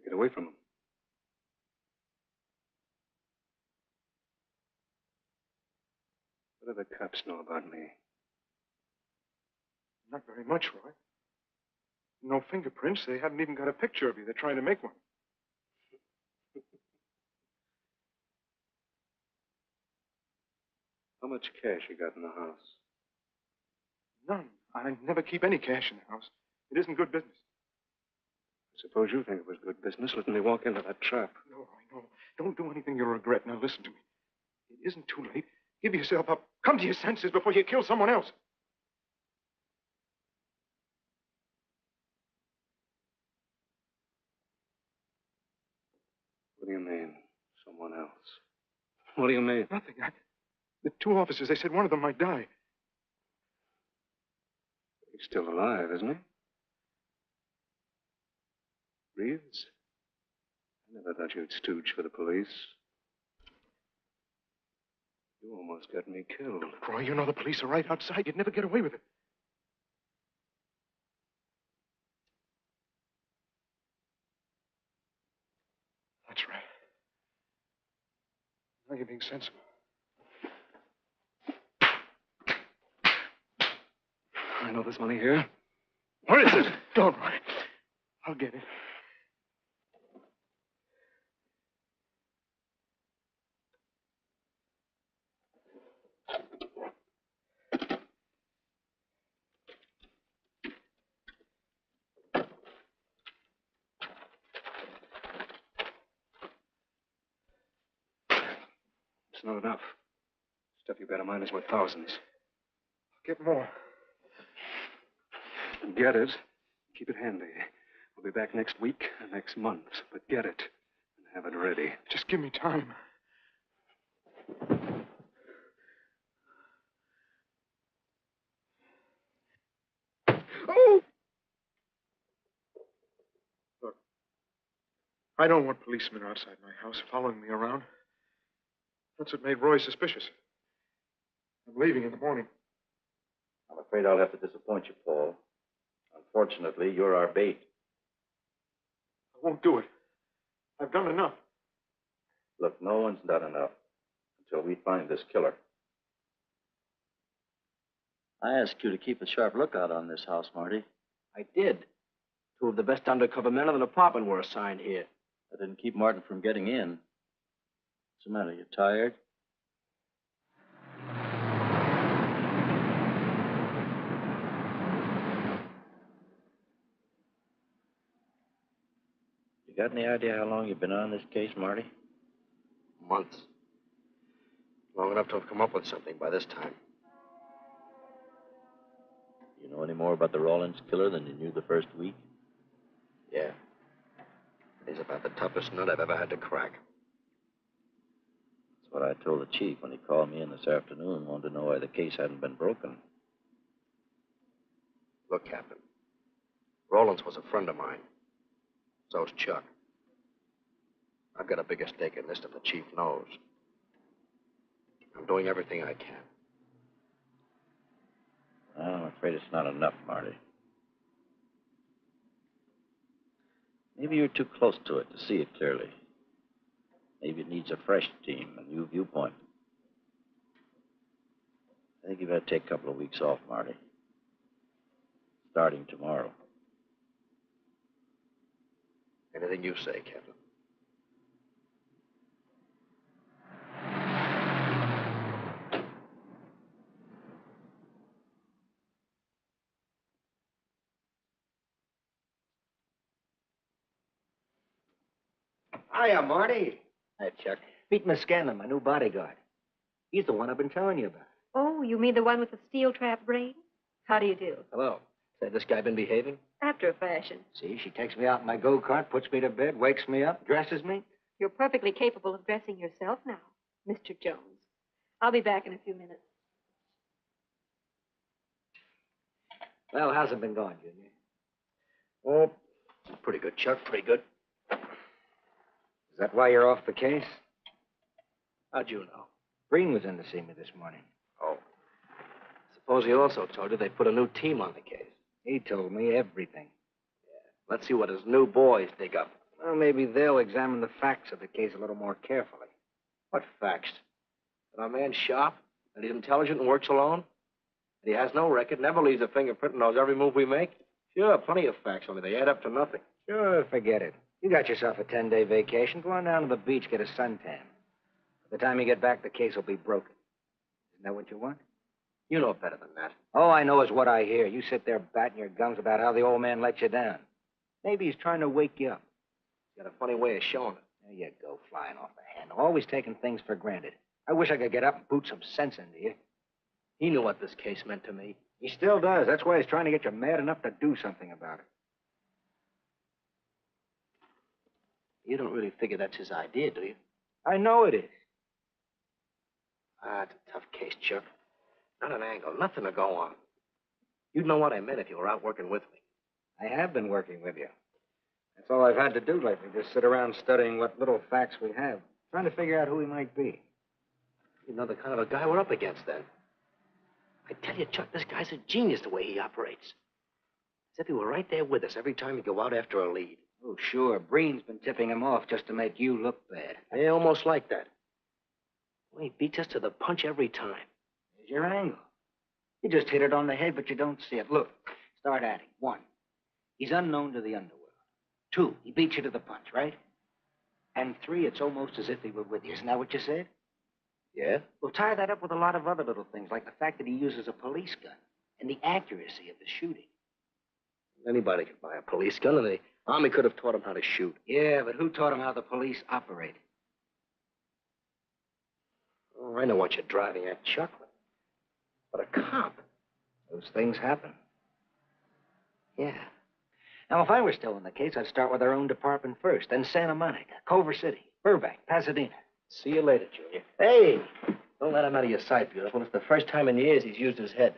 Get away from them. What do the cops know about me? Not very much, Roy. No fingerprints. They haven't even got a picture of you. They're trying to make one. How much cash you got in the house? None. I never keep any cash in the house. It isn't good business. Suppose you think it was good business letting me walk into that trap. No, I know. Don't do anything you'll regret. Now, listen to me. It isn't too late. Give yourself up. Come to your senses before you kill someone else. What do you mean, someone else? What do you mean? Nothing. The two officers, they said one of them might die. He's still alive, isn't he? Reeves? I never thought you'd stooge for the police. You almost got me killed. Roy, you know the police are right outside. You'd never get away with it. That's right. Now you're being sensible. I know there's money here. Where is it? Don't, Roy. I'll get it. It's not enough. Stuff you got in mind is worth thousands. Get more. Get it. Keep it handy. We'll be back next week and next month. But get it and have it ready. Just give me time. Oh! Look, I don't want policemen outside my house following me around. That's what made Roy suspicious. I'm leaving in the morning. I'm afraid I'll have to disappoint you, Paul. Unfortunately, you're our bait. I won't do it. I've done enough. Look, no one's done enough until we find this killer. I asked you to keep a sharp lookout on this house, Marty. I did. Two of the best undercover men of the department were assigned here. That didn't keep Martin from getting in. What's the matter? You tired? You got any idea how long you've been on this case, Marty? Months. Long enough to have come up with something by this time. You know any more about the Rawlins killer than you knew the first week? Yeah. He's about the toughest nut I've ever had to crack. That's what I told the chief when he called me in this afternoon, wanted to know why the case hadn't been broken. Look, Captain. Rawlins was a friend of mine. So's Chuck. I've got a bigger stake in this than the chief knows. I'm doing everything I can. Well, I'm afraid it's not enough, Marty. Maybe you're too close to it to see it clearly. Maybe it needs a fresh team, a new viewpoint. I think you better take a couple of weeks off, Marty. Starting tomorrow. Anything you say, Captain. Hiya, Marty. Hi, Chuck. Meet Miss Scanlon, my new bodyguard. He's the one I've been telling you about. Oh, you mean the one with the steel trap brain? How do you do? Hello. Say, this guy been behaving? After a fashion. See, she takes me out in my go-kart, puts me to bed, wakes me up, dresses me. You're perfectly capable of dressing yourself now, Mr. Jones. I'll be back in a few minutes. Well, how's it been going, Junior? Oh, Pretty good, Chuck. Pretty good. is that why you're off the case? How'd you know? Breen was in to see me this morning. Oh. Suppose he also told you they put a new team on the case. He told me everything. Let's see what his new boys dig up. Well, maybe they'll examine the facts of the case a little more carefully. What facts? That our man's sharp, that he's intelligent and works alone, that he has no record, never leaves a fingerprint and knows every move we make? Sure, plenty of facts, only they add up to nothing. Sure, forget it. You got yourself a 10-day vacation. Go on down to the beach, get a suntan. By the time you get back, the case will be broken. Isn't that what you want? You know better than that. All I know is what I hear. You sit there batting your gums about how the old man let you down. Maybe he's trying to wake you up. He's got a funny way of showing it. There you go, flying off the handle. Always taking things for granted. I wish I could get up and boot some sense into you. He knew what this case meant to me. He still does. That's why he's trying to get you mad enough to do something about it. You don't really figure that's his idea, do you? I know it is. Ah, it's a tough case, Chuck. Not an angle, nothing to go on. You'd know what I meant if you were out working with me. I have been working with you. That's all I've had to do lately, just sit around studying what little facts we have, trying to figure out who he might be. You know the kind of a guy we're up against, then. I tell you, Chuck, this guy's a genius the way he operates. As if he were right there with us every time we go out after a lead. Oh, sure. Breen's been tipping him off just to make you look bad. Yeah, almost like that. Well, he beats us to the punch every time. There's your angle. You just hit it on the head, but you don't see it. Look, start adding. 1, he's unknown to the underworld. 2, he beats you to the punch, right? And 3, it's almost as if he were with you. Isn't that what you said? Yeah? Well, tie that up with a lot of other little things, like the fact that he uses a police gun and the accuracy of the shooting. Anybody could buy a police gun, and the Army could have taught him how to shoot. Yeah, but who taught him how the police operate? Oh, I know what you're driving at, Chuck. But a cop. Those things happen. Yeah. Now, if I were still in the case, I'd start with our own department first, then Santa Monica, Culver City, Burbank, Pasadena. See you later, Junior. Hey! Don't let him out of your sight, beautiful. It's the first time in years he's used his head.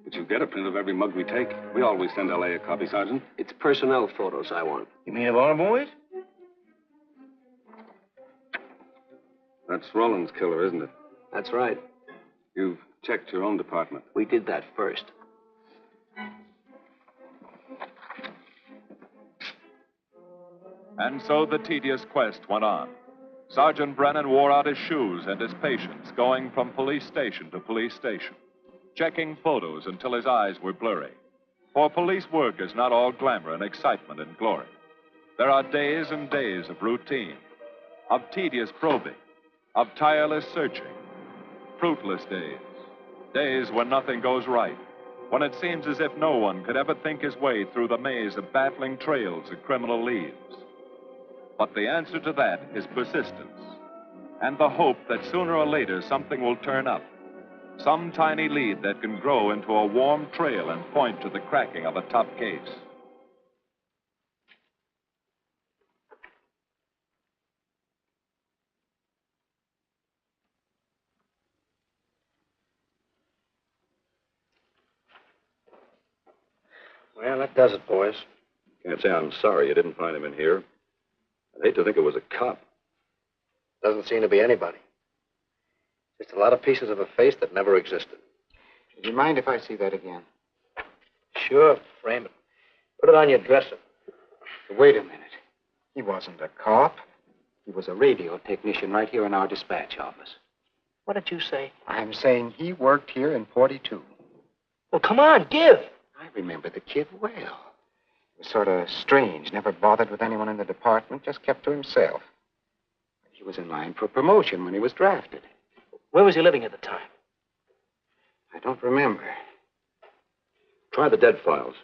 But you get a print of every mug we take. We always send L.A. a copy, Sergeant. It's personnel photos I want. You mean of our boys? That's Roland's killer, isn't it? That's right. You've checked your own department. We did that first. And so the tedious quest went on. Sergeant Brennan wore out his shoes and his patience, going from police station to police station, checking photos until his eyes were blurry. For police work is not all glamour and excitement and glory. There are days and days of routine, of tedious probing, of tireless searching, fruitless days, days when nothing goes right, when it seems as if no one could ever think his way through the maze of baffling trails a criminal leaves. But the answer to that is persistence, and the hope that sooner or later something will turn up, some tiny lead that can grow into a warm trail and point to the cracking of a tough case. Well, that does it, boys. Can't say I'm sorry you didn't find him in here. I'd hate to think it was a cop. Doesn't seem to be anybody. Just a lot of pieces of a face that never existed. Would you mind if I see that again? Sure, frame it. Put it on your dresser. Wait a minute. He wasn't a cop. He was a radio technician right here in our dispatch office. What did you say? I'm saying he worked here in 42. Well, come on, give. I remember the kid well. He was sort of strange, never bothered with anyone in the department, just kept to himself. He was in line for promotion when he was drafted. Where was he living at the time? I don't remember. Try the dead files.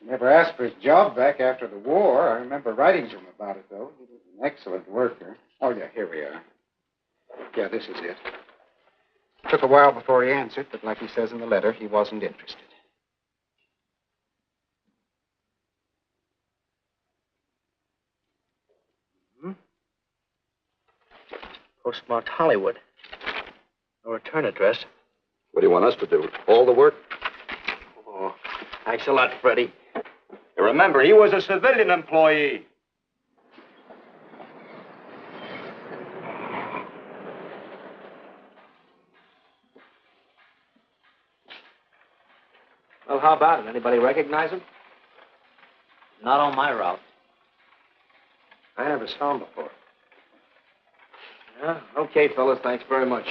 Never asked for his job back after the war. I remember writing to him about it, though. He was an excellent worker. Oh, yeah, here we are. Yeah, this is it. Took a while before he answered, but like he says in the letter, he wasn't interested. Postmarked Hollywood. No return address. What do you want us to do? All the work? Oh, thanks a lot, Freddie. Remember, he was a civilian employee. Well, how about it? Anybody recognize him? Not on my route. I never saw him before. Yeah, okay, fellas. Thanks very much.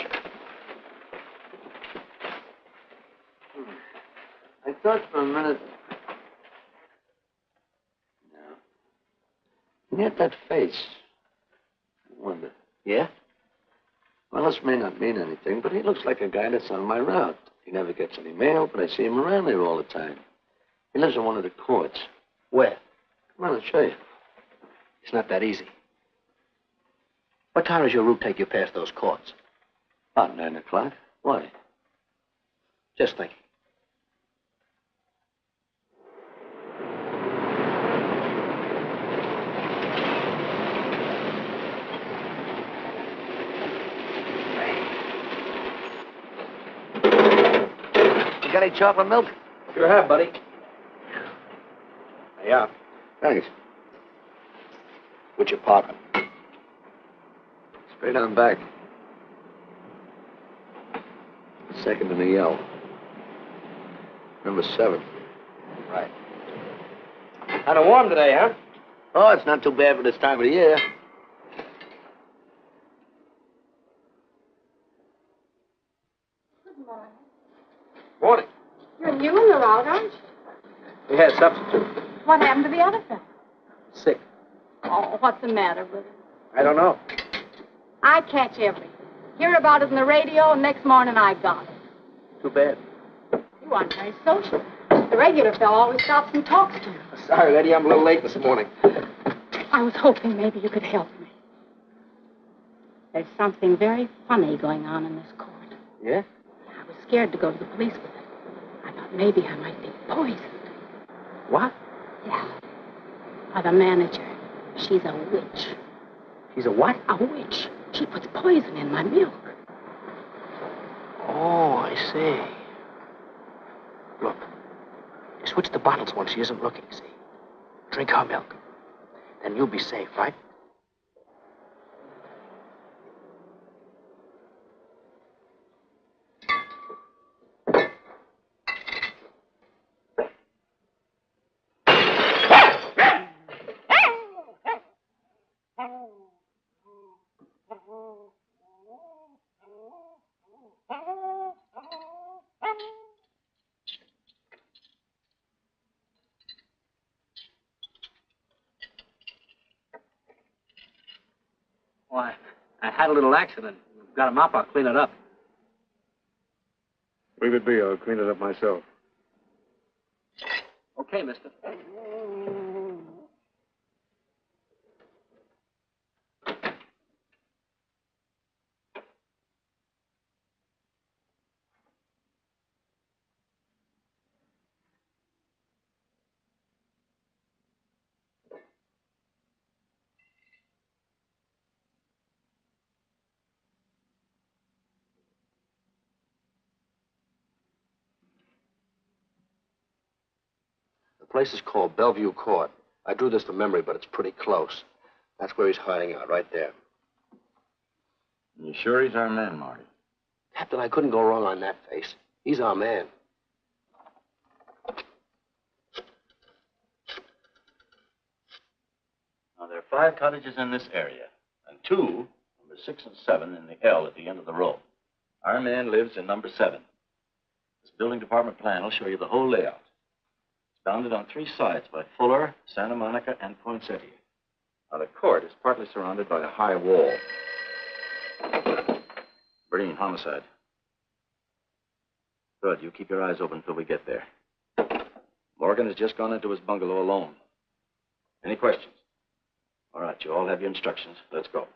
I thought for a minute. No. He had that face. I wonder. Yeah? Well, this may not mean anything, but he looks like a guy that's on my route. He never gets any mail, but I see him around there all the time. He lives in one of the courts. Where? Come on, I'll show you. It's not that easy. What time does your route take you past those courts? About 9 o'clock. Why? Just thinking. You got any chocolate milk? Sure have, buddy. Yeah. Thanks. What's your pocket? Straight on back. Second in the yell. Number 7. Right. Kind of warm today, huh? Oh, it's not too bad for this time of the year. Good morning. Morning. You're new in the route, aren't you? We had substitute. What happened to the other fellow? Sick. Oh, what's the matter with him? I don't know. I catch everything. Hear about it in the radio, and next morning I got it. Too bad. You aren't very social. The regular fellow always stops and talks to you. Sorry, Letty, I'm a little late this morning. I was hoping maybe you could help me. There's something very funny going on in this court. Yeah? I was scared to go to the police with it. I thought maybe I might be poisoned. What? Yeah. By the manager. She's a witch. She's a what? A witch. She puts poison in my milk. Oh, I see. Look, you switch the bottles when she isn't looking, see? Drink her milk. Then you'll be safe, right? Why, I had a little accident. Got a mop, I'll clean it up. Leave it be. I'll clean it up myself. Okay, mister. The place is called Bellevue Court. I drew this from memory, but it's pretty close. That's where he's hiding out, right there. You sure he's our man, Marty? Captain, I couldn't go wrong on that face. He's our man. Now, there are 5 cottages in this area, and 2, number 6 and 7, in the L at the end of the row. Our man lives in number 7. This building department plan will show you the whole layout. It's bounded on 3 sides by Fuller, Santa Monica, and Poinsettia. Now, the court is partly surrounded by a high wall. Breen, homicide. Good. You keep your eyes open until we get there. Morgan has just gone into his bungalow alone. Any questions? All right, you all have your instructions. Let's go.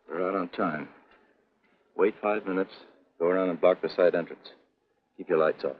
We're out on time. Wait 5 minutes. Go around and block the side entrance. Keep your lights off.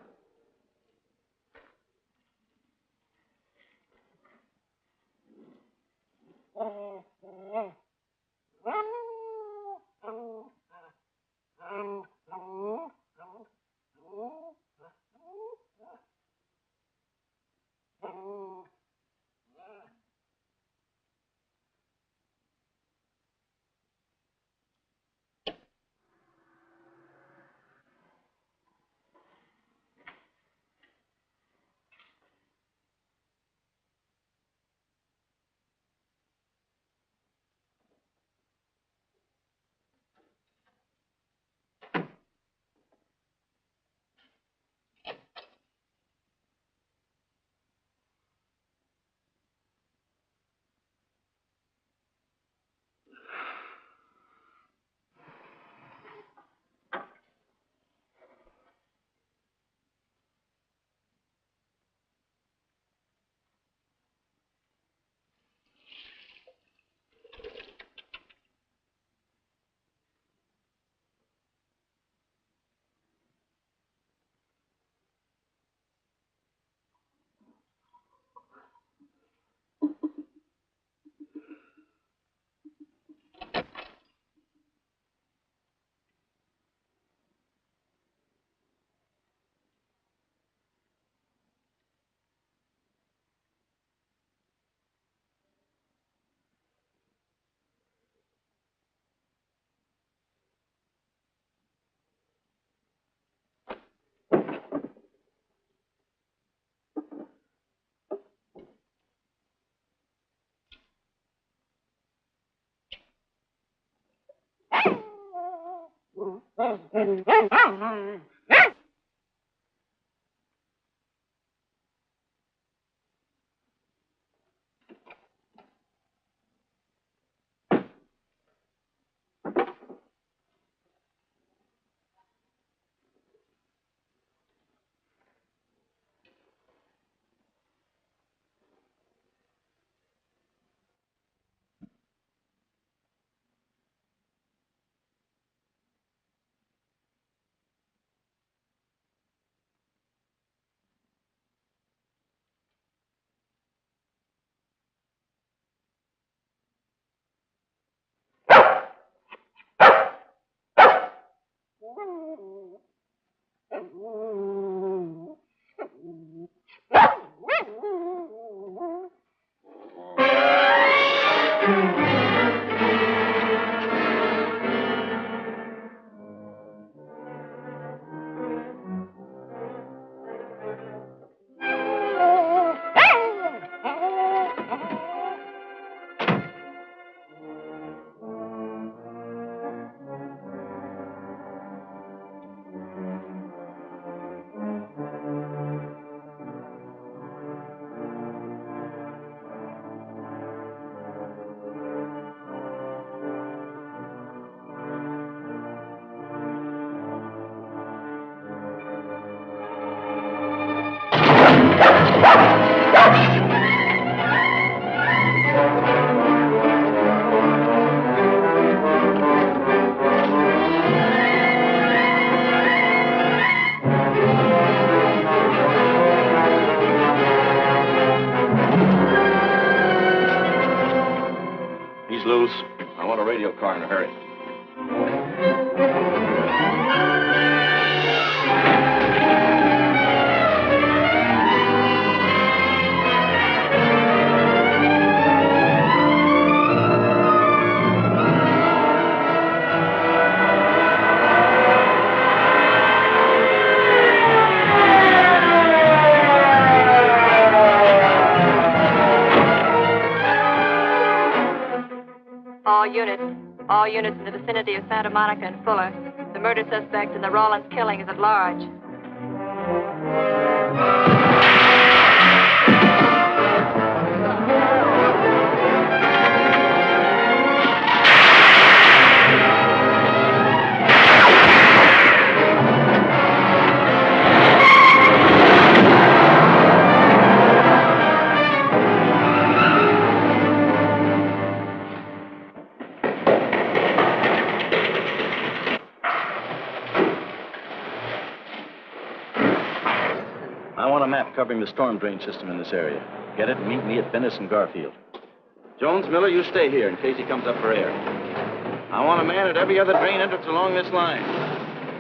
He's loose. I want a radio car in a hurry. All units in the vicinity of Santa Monica and Fuller. The murder suspect in the Rollins killing is at large. I want a map covering the storm drain system in this area. Get it and meet me at Venice and Garfield. Jones, Miller, you stay here in case he comes up for air. I want a man at every other drain entrance along this line.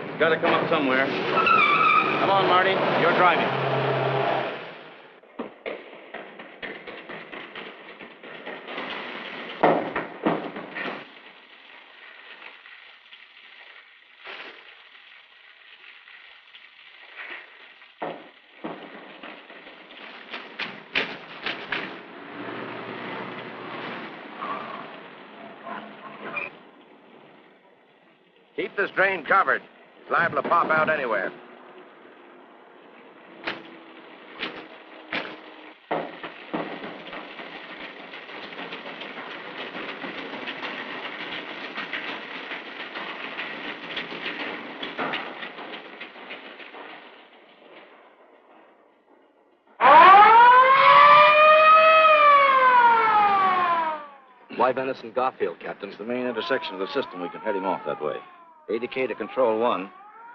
He's got to come up somewhere. Come on, Marty. You're driving. Keep this drain covered. It's liable to pop out anywhere. Why Venice and Garfield, Captain? It's the main intersection of the system. We can head him off that way. ADK to Control 1.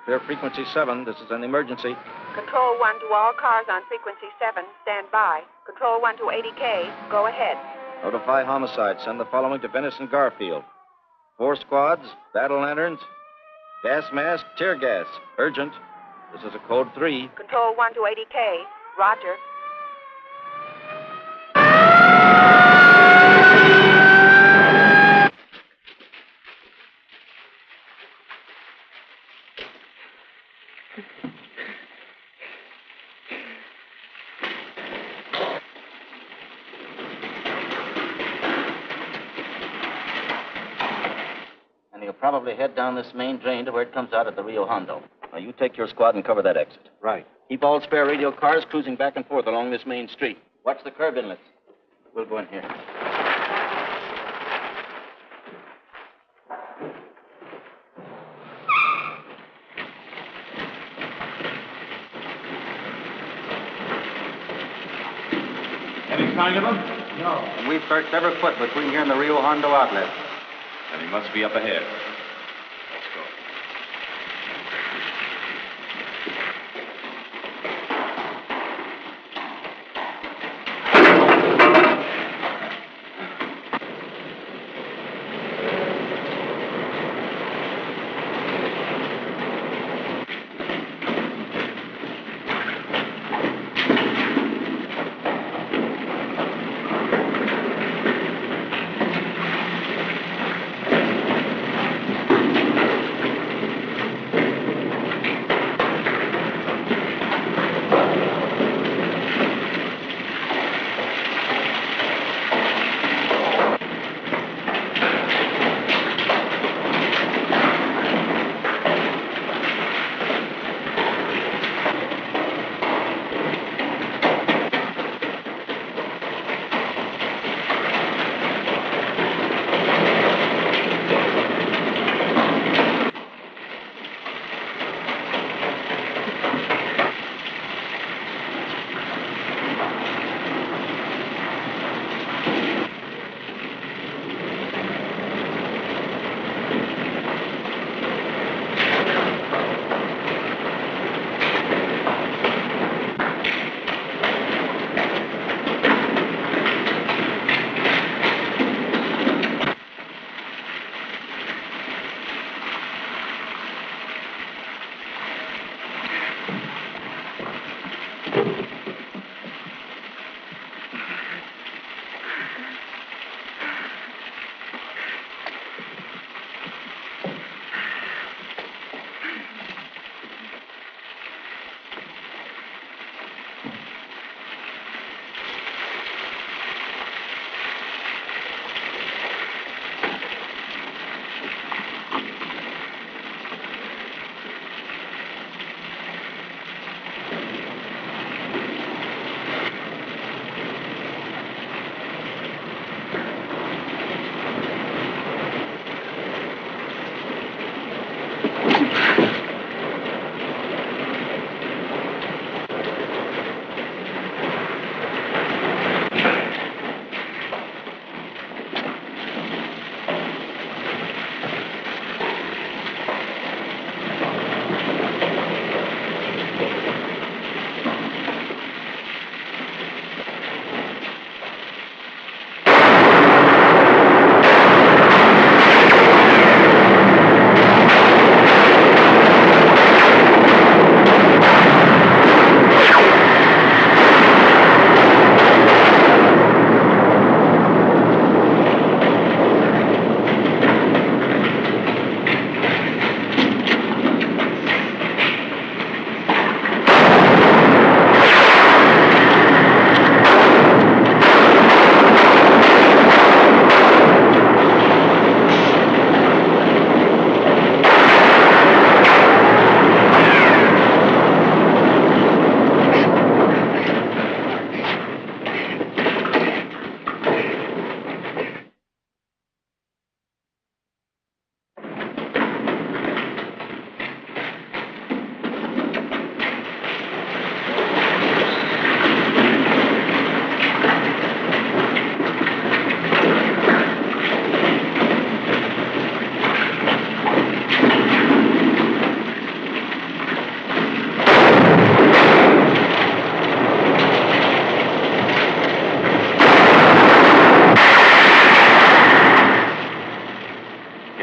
Clear frequency 7. This is an emergency. Control 1 to all cars on frequency 7. Stand by. Control 1 to 80K. Go ahead. Notify homicide. Send the following to Venice and Garfield. 4 squads, battle lanterns, gas mask, tear gas. Urgent. This is a code 3. Control 1 to 80K. Roger. And he'll probably head down this main drain to where it comes out at the Rio Hondo. Now, you take your squad and cover that exit. Right. Keep all spare radio cars cruising back and forth along this main street. Watch the curb inlets. We'll go in here. Any sign of him? No. And we've searched every foot between here and the Rio Hondo outlet. Then he must be up ahead. Let's go.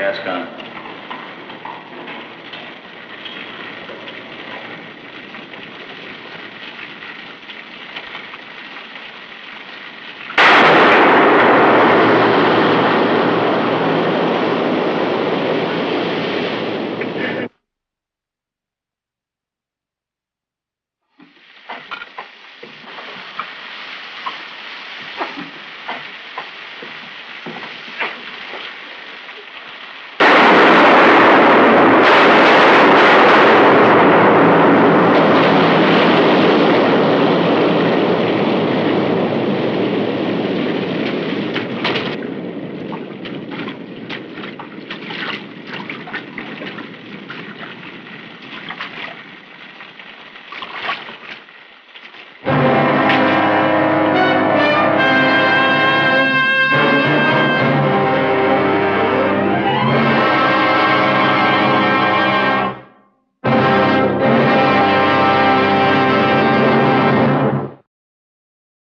mask on.